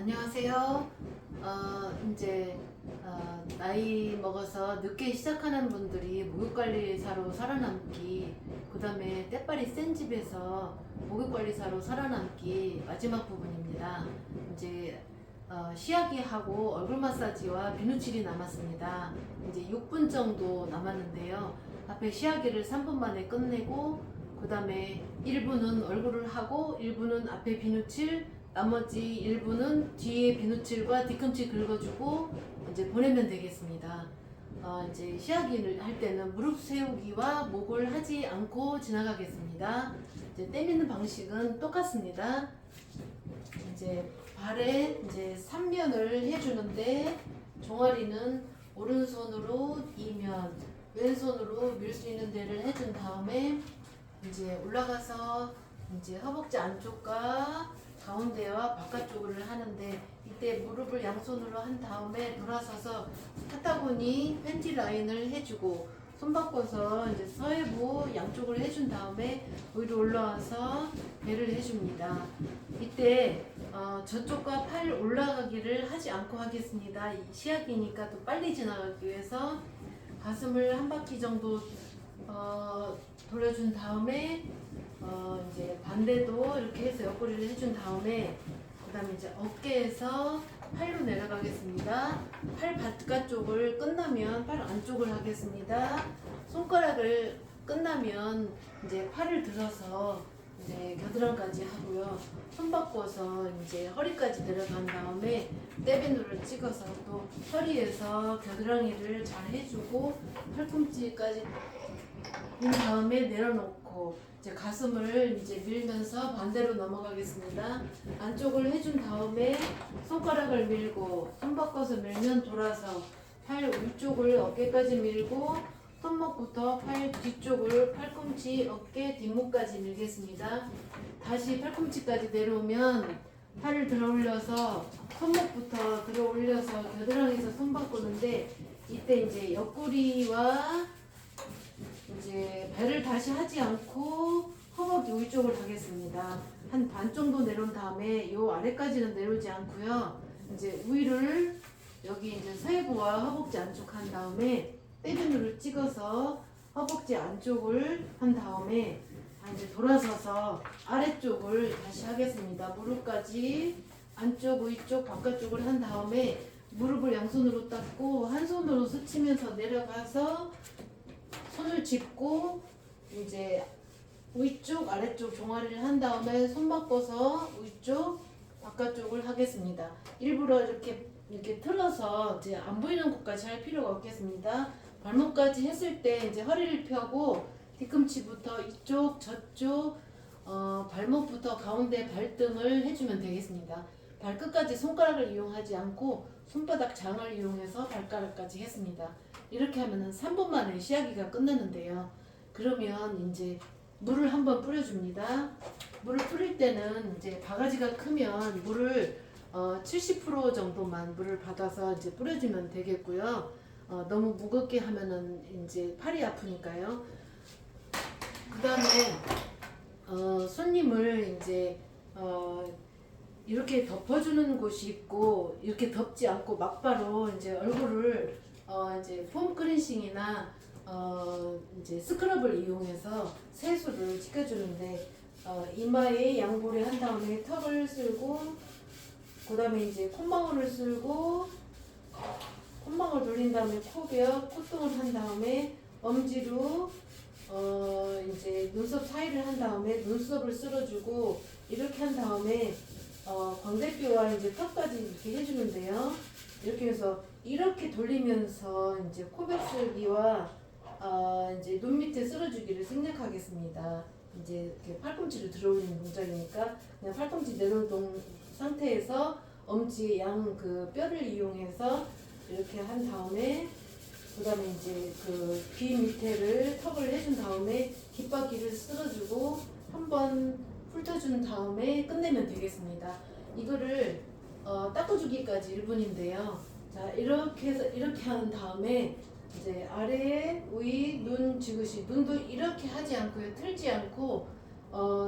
안녕하세요. 이제 나이 먹어서 늦게 시작하는 분들이 목욕관리사로 살아남기, 그 다음에 때빨이 센 집에서 목욕관리사로 살아남기 마지막 부분입니다. 이제 시야기 하고 얼굴 마사지와 비누칠이 남았습니다. 이제 6분 정도 남았는데요. 앞에 시야기를 3분 만에 끝내고, 그 다음에 1분은 얼굴을 하고 1분은 앞에 비누칠, 나머지 1분은 뒤에 비누칠과 뒤꿈치 긁어주고 이제 보내면 되겠습니다. 이제 시야기를 할 때는 무릎 세우기와 목을 하지 않고 지나가겠습니다. 이제 떼미는 방식은 똑같습니다. 이제 발에 이제 3면을 해주는데, 종아리는 오른손으로 2면, 왼손으로 밀 수 있는 데를 해준 다음에 이제 올라가서 이제 허벅지 안쪽과 가운데와 바깥쪽을 하는데, 이때 무릎을 양손으로 한 다음에 돌아서서 타타고니 팬티 라인을 해주고, 손 바꿔서 이제 서해부 양쪽을 해준 다음에 위로 올라와서 배를 해줍니다. 이때 저쪽과 팔 올라가기를 하지 않고 하겠습니다. 시약이니까 또 빨리 지나가기 위해서 가슴을 한 바퀴 정도 돌려준 다음에 이제 반대도 이렇게 해서 옆구리를 해준 다음에, 그 다음에 이제 어깨에서 팔로 내려가겠습니다. 팔 바깥쪽을 끝나면 팔 안쪽을 하겠습니다. 손가락을 끝나면 이제 팔을 들어서 이제 겨드랑이까지 하고요. 손 바꿔서 이제 허리까지 내려간 다음에 떼비누를 찍어서 또 허리에서 겨드랑이를 잘 해주고 팔꿈치까지 한 다음에 내려놓고 이제 가슴을 이제 밀면서 반대로 넘어가겠습니다. 안쪽을 해준 다음에 손가락을 밀고 손 바꿔서 밀면 돌아서 팔 위쪽을 어깨까지 밀고 손목부터 팔 뒤쪽을 팔꿈치, 어깨, 뒷목까지 밀겠습니다. 다시 팔꿈치까지 내려오면 팔을 들어 올려서 손목부터 들어 올려서 겨드랑이에서 손 바꾸는데, 이때 이제 옆구리와 이제 배를 다시 하지 않고 허벅지 위쪽을 하겠습니다. 한 반 정도 내려온 다음에 요 아래까지는 내려오지 않고요. 이제 위를 여기 이제 서해부와 허벅지 안쪽 한 다음에 떼비누를 찍어서 허벅지 안쪽을 한 다음에 이제 돌아서서 아래쪽을 다시 하겠습니다. 무릎까지 안쪽, 위쪽, 바깥쪽을 한 다음에 무릎을 양손으로 닦고 한 손으로 스치면서 내려가서 손을 짚고 이제 위쪽, 아래쪽 종아리를 한 다음에 손 바꿔서 위쪽, 바깥쪽을 하겠습니다. 일부러 이렇게 틀어서 이제 안 보이는 곳까지 할 필요가 없겠습니다. 발목까지 했을 때 이제 허리를 펴고 뒤꿈치부터 이쪽, 저쪽, 발목부터 가운데 발등을 해주면 되겠습니다. 발끝까지 손가락을 이용하지 않고 손바닥 장을 이용해서 발가락까지 했습니다. 이렇게 하면은 3분 만에 시야기가 끝나는데요. 그러면 이제 물을 한번 뿌려줍니다. 물을 뿌릴 때는 이제 바가지가 크면 물을 70% 정도만 물을 받아서 이제 뿌려주면 되겠고요. 너무 무겁게 하면은 이제 팔이 아프니까요. 그 다음에 손님을 이제 이렇게 덮어주는 곳이 있고, 이렇게 덮지 않고 막바로 이제 얼굴을 이제 폼 클렌싱이나 이제 스크럽을 이용해서 세수를 시켜주는데, 이마에 양보리 한 다음에 턱을 쓸고, 그 다음에 이제 콧망울을 쓸고, 콧망울 돌린 다음에 코뼈, 콧등을 한 다음에 엄지로 이제 눈썹 사이를 한 다음에 눈썹을 쓸어주고, 이렇게 한 다음에 광대뼈와 이제 턱까지 이렇게 해주는데요. 이렇게 해서 이렇게 돌리면서 이제 코벽 쓸기와 이제 눈 밑에 쓸어주기를 생략하겠습니다. 이제 이렇게 팔꿈치를 들어올리는 동작이니까 그냥 팔꿈치 내려놓은 상태에서 엄지 양 그 뼈를 이용해서 이렇게 한 다음에, 그 다음에 이제 그 귀 밑에를 턱을 해준 다음에 귓바퀴를 쓸어주고 한번 훑어준 다음에 끝내면 되겠습니다. 이거를 닦아주기까지 1분인데요. 자, 이렇게 해서 이렇게 한 다음에 이제 아래에 위, 눈 지그시, 눈도 이렇게 하지 않고요. 틀지 않고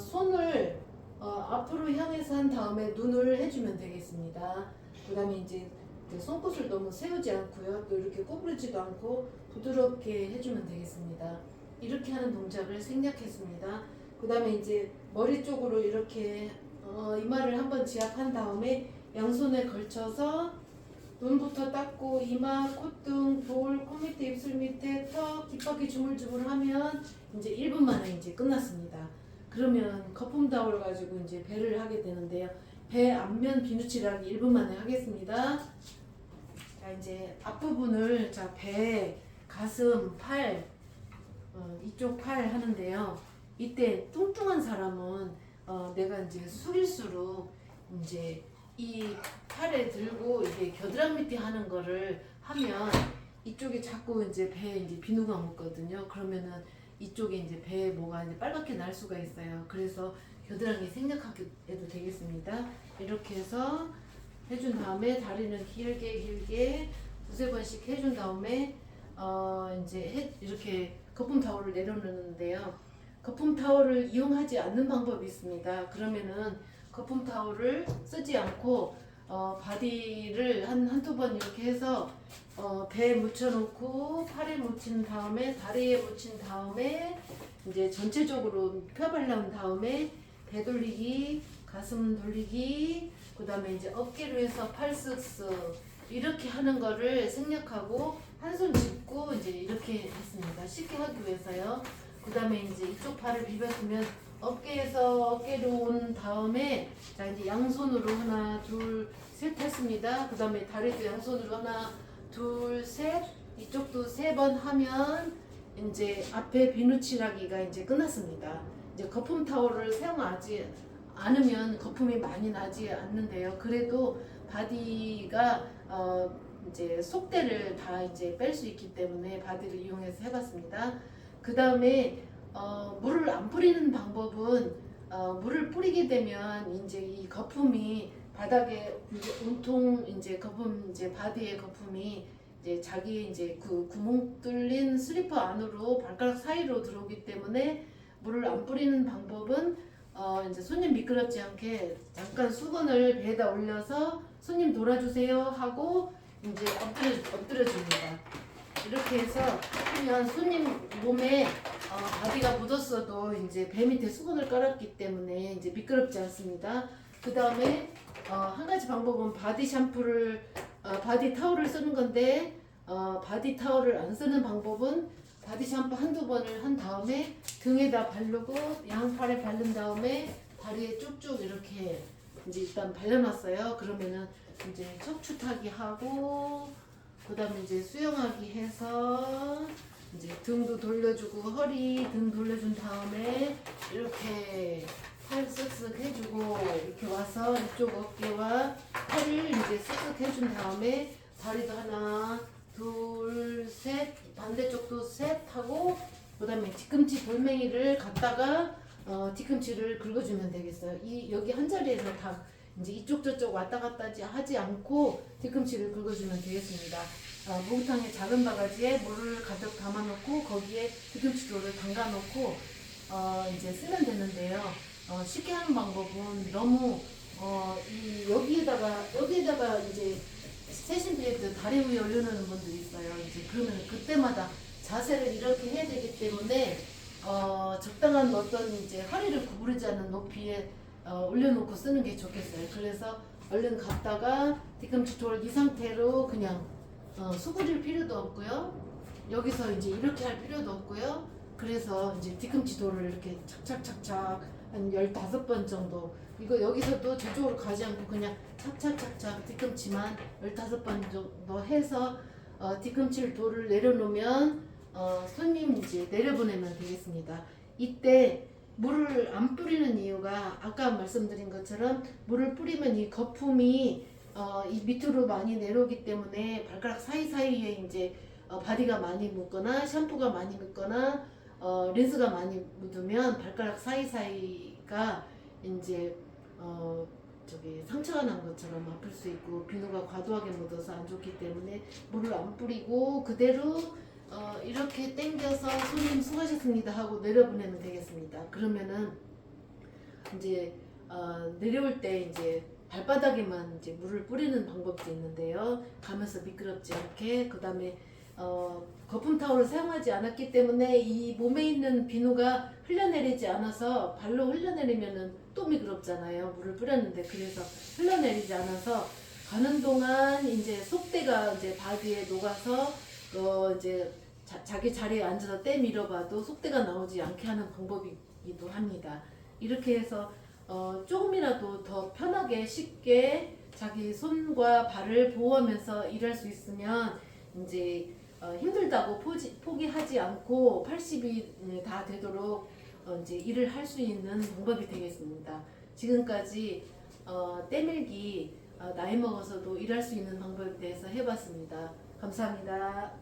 손을 앞으로 향해서 한 다음에 눈을 해주면 되겠습니다. 그 다음에 이제 그 손끝을 너무 세우지 않고요. 또 이렇게 구부리지도 않고 부드럽게 해주면 되겠습니다. 이렇게 하는 동작을 생략했습니다. 그 다음에 이제 머리 쪽으로 이렇게 이마를 한번 지압한 다음에 양손에 걸쳐서 눈부터 닦고 이마, 콧등, 볼, 코 밑에, 입술 밑에, 턱, 귓바퀴 주물주물 하면 이제 1분 만에 이제 끝났습니다. 그러면 거품 타올 가지고 이제 배를 하게 되는데요. 배 앞면 비누칠하기 1분 만에 하겠습니다. 자, 이제 앞부분을 배, 가슴, 팔, 이쪽 팔 하는데요. 이때 뚱뚱한 사람은 내가 이제 숙일수록 이제 이 팔에 들고 이게 겨드랑이 밑에 하는 거를 하면 이쪽에 자꾸 이제 배에 이제 비누가 묻거든요. 그러면은 이쪽에 이제 배에 뭐가 이제 빨갛게 날 수가 있어요. 그래서 겨드랑이 생략하게 해도 되겠습니다. 이렇게 해서 해준 다음에 다리는 길게 두세 번씩 해준 다음에 이제 이렇게 거품 타올을 내려놓는데요. 거품 타올을 이용하지 않는 방법이 있습니다. 그러면은 거품 타올을 쓰지 않고 바디를 한두 번 이렇게 해서 배에 묻혀놓고 팔에 묻힌 다음에 다리에 묻힌 다음에 이제 전체적으로 펴발라온 다음에 배 돌리기, 가슴 돌리기, 그 다음에 이제 어깨로 해서 팔 쓱쓱 이렇게 하는 거를 생략하고 한 손 짚고 이제 이렇게 했습니다. 쉽게 하기 위해서요. 그 다음에 이제 이쪽 팔을 비벼주면 어깨에서 어깨로 온 다음에 자 이제 양손으로 하나 둘 셋 했습니다. 그 다음에 다리도 양손으로 하나 둘 셋 이쪽도 3번 하면 이제 앞에 비누칠하기가 이제 끝났습니다. 이제 거품 타올을 사용하지 않으면 거품이 많이 나지 않는데요. 그래도 바디가 이제 속대를 다 이제 뺄 수 있기 때문에 바디를 이용해서 해봤습니다. 그 다음에 물을 안 뿌리는 방법은 물을 뿌리게 되면 이제 이 거품이 바닥에 이제 온통 이제 거품 이제 바디의 거품이 이제 자기 이제 그 구멍 뚫린 슬리퍼 안으로 발가락 사이로 들어오기 때문에 물을 안 뿌리는 방법은 이제 손님 미끄럽지 않게 잠깐 수건을 배에다 올려서 손님 돌아주세요 하고 이제 엎드려 줍니다. 이렇게 해서 하면 손님 몸에 바디가 묻었어도 이제 배 밑에 수건을 깔았기 때문에 이제 미끄럽지 않습니다. 그 다음에 한 가지 방법은 바디 샴푸를 바디 타올을 쓰는 건데 바디 타올을 안 쓰는 방법은 바디 샴푸 한두 번을 한 다음에 등에다 바르고 양팔에 바른 다음에 다리에 쭉쭉 이렇게 이제 일단 발라놨어요. 그러면은 이제 척추 타기 하고 그 다음에 이제 수영하기 해서 이제 등도 돌려주고 허리 등 돌려준 다음에 이렇게 팔 쓱쓱 해주고 이렇게 와서 이쪽 어깨와 팔을 이제 쓱쓱 해준 다음에 다리도 하나 둘 셋 반대쪽도 셋 하고 그 다음에 뒤꿈치 돌멩이를 갖다가 뒤꿈치를 긁어주면 되겠어요. 여기 한 자리에서 다 이제 이쪽 저쪽 왔다 갔다 하지 않고 뒤꿈치를 긁어주면 되겠습니다. 목욕탕에 작은 바가지에 물을 가득 담아놓고 거기에 뒤꿈치 돌을 담가놓고 이제 쓰면 되는데요. 쉽게 하는 방법은 너무 여기에다가 이제 세신 플레이트 다리 위에 올려놓는 분들이 있어요. 이제 그러면 그때마다 자세를 이렇게 해야 되기 때문에 적당한 어떤 이제 허리를 구부리지 않는 높이에 올려놓고 쓰는 게 좋겠어요. 그래서 얼른 갔다가 뒤꿈치 돌 이 상태로 그냥 수그릴 필요도 없고요. 여기서 이제 이렇게 할 필요도 없고요. 그래서 이제 뒤꿈치 돌을 이렇게 착착착착 한 15번 정도 이거 여기서도 저쪽으로 가지 않고 그냥 착착착착 뒤꿈치만 15번 정도 해서 뒤꿈치를 돌을 내려놓으면 손님 이제 내려보내면 되겠습니다. 이때 물을 안 뿌리는 이유가 아까 말씀드린 것처럼 물을 뿌리면 이 거품이 이 밑으로 많이 내려오기 때문에 발가락 사이사이에 이제 바디가 많이 묻거나 샴푸가 많이 묻거나 린스가 많이 묻으면 발가락 사이사이가 이제 상처가 난 것처럼 아플 수 있고 비누가 과도하게 묻어서 안 좋기 때문에 물을 안 뿌리고 그대로 이렇게 당겨서 손님 수고하셨습니다 하고 내려보내면 되겠습니다. 그러면은 이제 내려올 때 이제 발바닥에만 이제 물을 뿌리는 방법도 있는데요. 가면서 미끄럽지 않게. 그다음에 거품 타올을 사용하지 않았기 때문에 이 몸에 있는 비누가 흘러내리지 않아서 발로 흘러내리면은 또 미끄럽잖아요. 물을 뿌렸는데. 그래서 흘러내리지 않아서 가는 동안 이제 속대가 이제 바디에 녹아서 이제 자기 자리에 앉아서 때 밀어봐도 속대가 나오지 않게 하는 방법이기도 합니다. 이렇게 해서 조금이라도 더 편하게 쉽게 자기 손과 발을 보호하면서 일할 수 있으면 이제 힘들다고 포기하지 않고 80이 다 되도록 이제 일을 할 수 있는 방법이 되겠습니다. 지금까지 떼밀기 나이 먹어서도 일할 수 있는 방법에 대해서 해봤습니다. 감사합니다.